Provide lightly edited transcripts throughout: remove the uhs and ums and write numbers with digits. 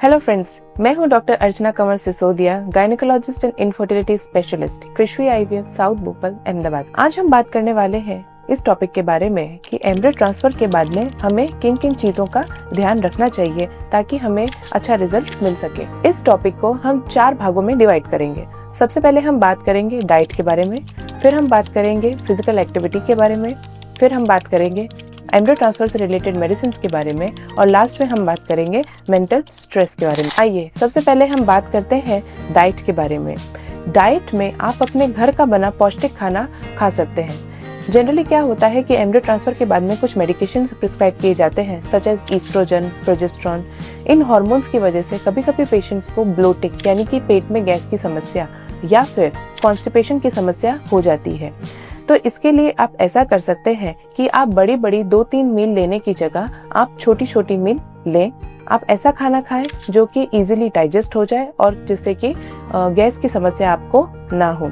Hello friends, मैं हूं doctor Archana Kanwar Sisodia, gynaecologist and infertility specialist, Krishvi IVF, south Bhopal, Ahmedabad. आज हम बात करने वाले हैं इस टॉपिक के बारे में कि एम्ब्रियो ट्रांसफर के बाद में हमें किन किन चीजों का ध्यान रखना चाहिए ताकि हमें अच्छा रिजल्ट मिल सके। इस टॉपिक को हम 4 भागों में डिवाइड करेंगे। सबसे पहले हम बात करेंगे डाइट के बारे में, फिर हम बात करेंगे फिजिकल एक्टिविटी के बारे में, फिर हम बात करेंगे एम्ब्रियो ट्रांसफर से रिलेटेड मेडिसिन के बारे में और लास्ट में हम बात करेंगे मेंटल स्ट्रेस के बारे में। आइए सबसे पहले हम बात करते हैं डाइट के बारे में। डाइट में आप अपने घर का बना पौष्टिक खाना खा सकते हैं। जनरली क्या होता है कि एम्ब्रियो ट्रांसफर के बाद में कुछ मेडिकेशन प्रिस्क्राइब किए जाते हैं सच एज ईस्ट्रोजन, प्रोजेस्टेरॉन। इन हार्मोन्स की वजह से कभी कभी पेशेंट्स को ब्लोटिंग यानी कि पेट में गैस की समस्या या फिर कॉन्स्टिपेशन की समस्या हो जाती है। तो इसके लिए आप ऐसा कर सकते हैं कि आप बड़ी बड़ी 2-3 मील लेने की जगह आप छोटी छोटी मील लें। आप ऐसा खाना खाएं जो कि इजीली डाइजेस्ट हो जाए और जिससे कि गैस की समस्या आपको ना हो।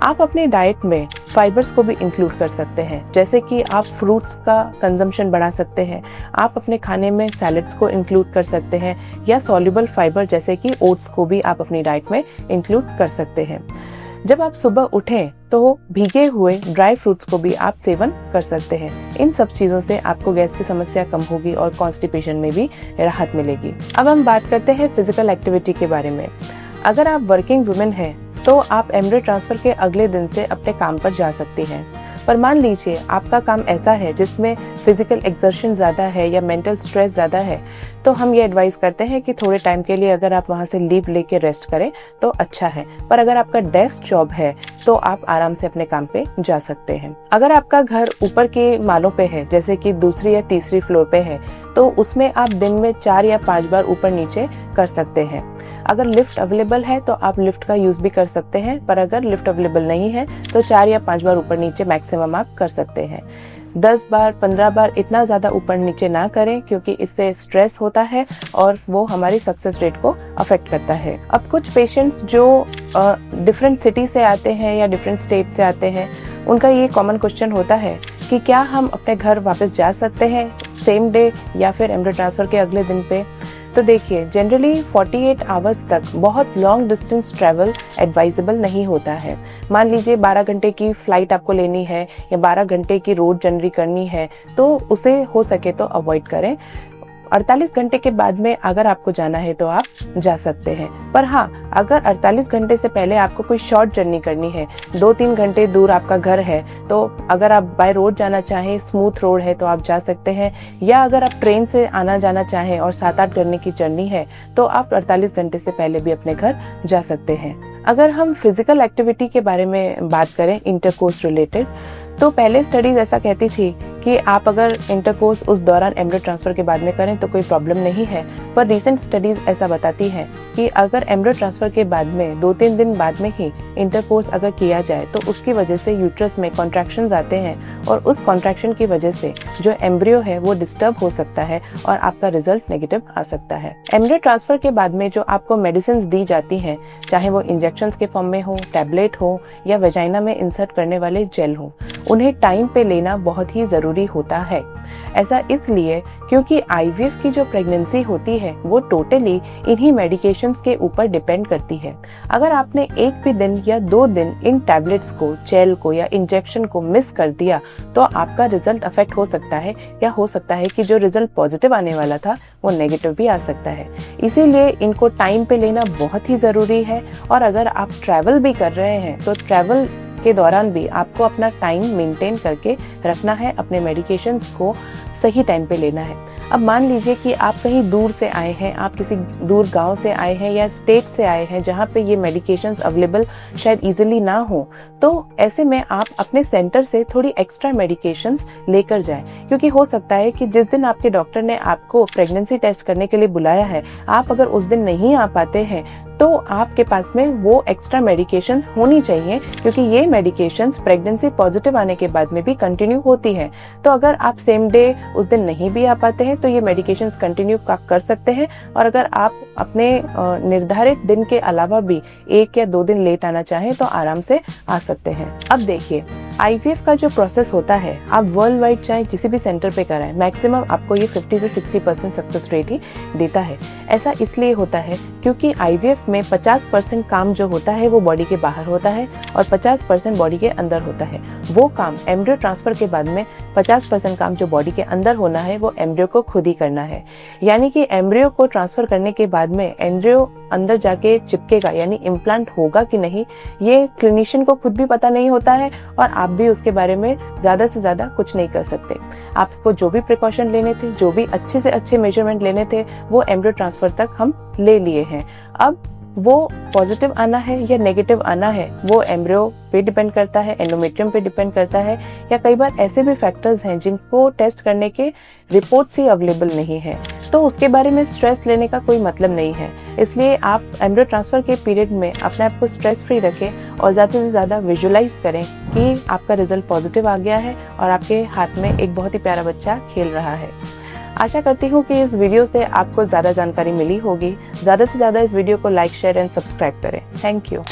आप अपने डाइट में फाइबर्स को भी इंक्लूड कर सकते हैं, जैसे कि आप फ्रूट्स का कंजम्पशन बढ़ा सकते हैं। आप अपने खाने में सैलेड्स को इंक्लूड कर सकते हैं या सॉल्युबल फाइबर जैसे कि ओट्स को भी आप अपनी डाइट में इंक्लूड कर सकते हैं। जब आप सुबह उठें तो भीगे हुए ड्राई फ्रूट्स को भी आप सेवन कर सकते हैं। इन सब चीजों से आपको गैस की समस्या कम होगी और कॉन्स्टिपेशन में भी राहत मिलेगी। अब हम बात करते हैं फिजिकल एक्टिविटी के बारे में। अगर आप वर्किंग वुमेन हैं तो आप एम्ब्रियो ट्रांसफर के अगले दिन से अपने काम पर जा सकती हैं। पर मान लीजिए आपका काम ऐसा है जिसमें फिजिकल एक्सर्शन ज्यादा है या मेंटल स्ट्रेस ज्यादा है, तो हम ये एडवाइस करते हैं कि थोड़े टाइम के लिए अगर आप वहां से लीव लेके रेस्ट करें तो अच्छा है। पर अगर आपका डेस्क जॉब है तो आप आराम से अपने काम पे जा सकते हैं। अगर आपका घर ऊपर के मालों पे है, जैसे कि दूसरी या तीसरी फ्लोर पे है, तो उसमें आप दिन में 4 या 5 बार ऊपर नीचे कर सकते हैं। अगर लिफ्ट अवेलेबल है तो आप लिफ्ट का यूज भी कर सकते हैं, पर अगर लिफ्ट अवेलेबल नहीं है तो 4 या 5 बार ऊपर नीचे मैक्सिमम आप कर सकते हैं। 10 बार 15 बार इतना ज्यादा ऊपर नीचे ना करें, क्योंकि इससे स्ट्रेस होता है और वो हमारी सक्सेस रेट को अफेक्ट करता है। अब कुछ पेशेंट्स जो डिफरेंट सिटी से आते हैं या डिफरेंट स्टेट से आते हैं, उनका ये कॉमन क्वेश्चन होता है कि क्या हम अपने घर वापस जा सकते हैं सेम डे या फिर एम्ब्रियो ट्रांसफर के अगले दिन पे। तो देखिए, जनरली 48 आवर्स तक बहुत लॉन्ग डिस्टेंस ट्रैवल एडवाइजेबल नहीं होता है। मान लीजिए 12 घंटे की फ्लाइट आपको लेनी है या 12 घंटे की रोड जर्नी करनी है, तो उसे हो सके तो अवॉइड करें। 48 घंटे के बाद में अगर आपको जाना है तो आप जा सकते हैं। पर हाँ, अगर 48 घंटे से पहले आपको कोई शॉर्ट जर्नी करनी है, 2-3 घंटे दूर आपका घर है, तो अगर आप बाय रोड जाना चाहें, स्मूथ रोड है तो आप जा सकते हैं। या अगर आप ट्रेन से आना जाना चाहें और 7-8 घंटे की जर्नी है तो आप 48 घंटे से पहले भी अपने घर जा सकते हैं। अगर हम फिजिकल एक्टिविटी के बारे में बात करें इंटरकोर्स रिलेटेड, तो पहले स्टडीज ऐसा कहती थी कि आप अगर इंटरकोर्स उस दौरान एम्ब्रियो ट्रांसफर के बाद में करें तो कोई प्रॉब्लम नहीं है। पर रीसेंट स्टडीज ऐसा बताती हैं कि अगर एम्ब्रियो ट्रांसफर के बाद में 2-3 दिन बाद में ही इंटरकोर्स अगर किया जाए तो उसकी वजह से यूट्रस में कॉन्ट्रैक्शंस आते हैं और उस कॉन्ट्रैक्शन की वजह से जो एम्ब्रियो है वो डिस्टर्ब हो सकता है और आपका रिजल्ट नेगेटिव आ सकता है। एम्ब्रियो ट्रांसफर के बाद में जो आपको मेडिसिन दी जाती हैं, चाहे वो इंजेक्शन के फॉर्म में हो, टैबलेट हो या वेजाइना में इंसर्ट करने वाले जेल हो, उन्हें टाइम पे लेना बहुत ही जरूरी होता है। ऐसा इसलिए क्योंकि आईवीएफ की जो प्रेगनेंसी होती है वो टोटली इन्हीं मेडिकेशंस के ऊपर डिपेंड करती है। अगर आपने एक भी दिन या 2 दिन इन टैबलेट्स को, जेल को या इंजेक्शन को मिस कर दिया तो आपका रिजल्ट अफेक्ट हो सकता है, या हो सकता है कि जो रिजल्ट पॉजिटिव आने वाला था वो नेगेटिव भी आ सकता है। इसीलिए इनको टाइम पे लेना बहुत ही जरूरी है। और अगर आप ट्रैवल भी कर रहे हैं तो ट्रैवल के दौरान भी आपको अपना टाइम मेंटेन करके रखना है, अपने मेडिकेशंस को सही टाइम पे लेना है। अब मान लीजिए कि आप कहीं दूर से आए हैं, आप किसी दूर गांव से आए हैं या स्टेट से आए हैं जहां पे ये मेडिकेशंस अवेलेबल शायद इजीली ना हो, तो ऐसे में आप अपने सेंटर से थोड़ी एक्स्ट्रा मेडिकेशंस लेकर जाएं, क्योंकि हो सकता है कि जिस दिन आपके डॉक्टर ने आपको प्रेगनेंसी टेस्ट करने के लिए बुलाया है, आप अगर उस दिन नहीं आ पाते हैं तो आपके पास में वो एक्स्ट्रा मेडिकेशंस होनी चाहिए, क्योंकि ये मेडिकेशंस प्रेगनेंसी पॉजिटिव आने के बाद में भी कंटिन्यू होती हैं। तो अगर आप सेम डे उस दिन नहीं भी आ पाते हैं तो ये मेडिकेशंस कंटिन्यू कर सकते हैं। और अगर आप अपने निर्धारित दिन के अलावा भी 1 या 2 दिन लेट आना चाहें तो आराम से आ सकते हैं। अब देखिए, आईवीएफ का जो प्रोसेस होता है, आप वर्ल्ड वाइड चाहे किसी भी सेंटर पे कराएं, मैक्सिमम आपको ये 50 से 60% सक्सेस रेट ही देता है। ऐसा इसलिए होता है क्योंकि आईवीएफ में 50% काम जो होता है वो बॉडी के बाहर होता है और 50% बॉडी के अंदर होता है। वो काम एम्ब्रियो ट्रांसफर के बाद में 50% काम जो बॉडी के अंदर होना है वो एम्ब्रियो को खुद ही करना है। यानी कि एम्ब्रियो को ट्रांसफर करने के बाद में एम्ब्रियो अंदर जाके चिपकेगा यानी इम्प्लांट होगा कि नहीं, ये क्लिनिशियन को खुद भी पता नहीं होता है और आप भी उसके बारे में ज़्यादा से ज़्यादा कुछ नहीं कर सकते। आपको जो भी प्रिकॉशन लेने थे, जो भी अच्छे से अच्छे मेजरमेंट लेने थे, वो एम्ब्रियो ट्रांसफर तक हम ले लिए हैं। अब वो पॉजिटिव आना है या नेगेटिव आना है वो एम्ब्रियो पे डिपेंड करता है, एंडोमेट्रियम पे डिपेंड करता है, या कई बार ऐसे भी फैक्टर्स हैं जिनको टेस्ट करने के रिपोर्ट्स ही अवेलेबल नहीं है, तो उसके बारे में स्ट्रेस लेने का कोई मतलब नहीं है। इसलिए आप एम्ब्रियो ट्रांसफर के पीरियड में अपने आप को स्ट्रेस फ्री रखें और ज़्यादा से ज़्यादा विजुलाइज करें कि आपका रिजल्ट पॉजिटिव आ गया है और आपके हाथ में एक बहुत ही प्यारा बच्चा खेल रहा है। आशा करती हूँ कि इस वीडियो से आपको ज़्यादा जानकारी मिली होगी। ज़्यादा से ज़्यादा इस वीडियो को लाइक, शेयर एंड सब्सक्राइब करें। Thank you.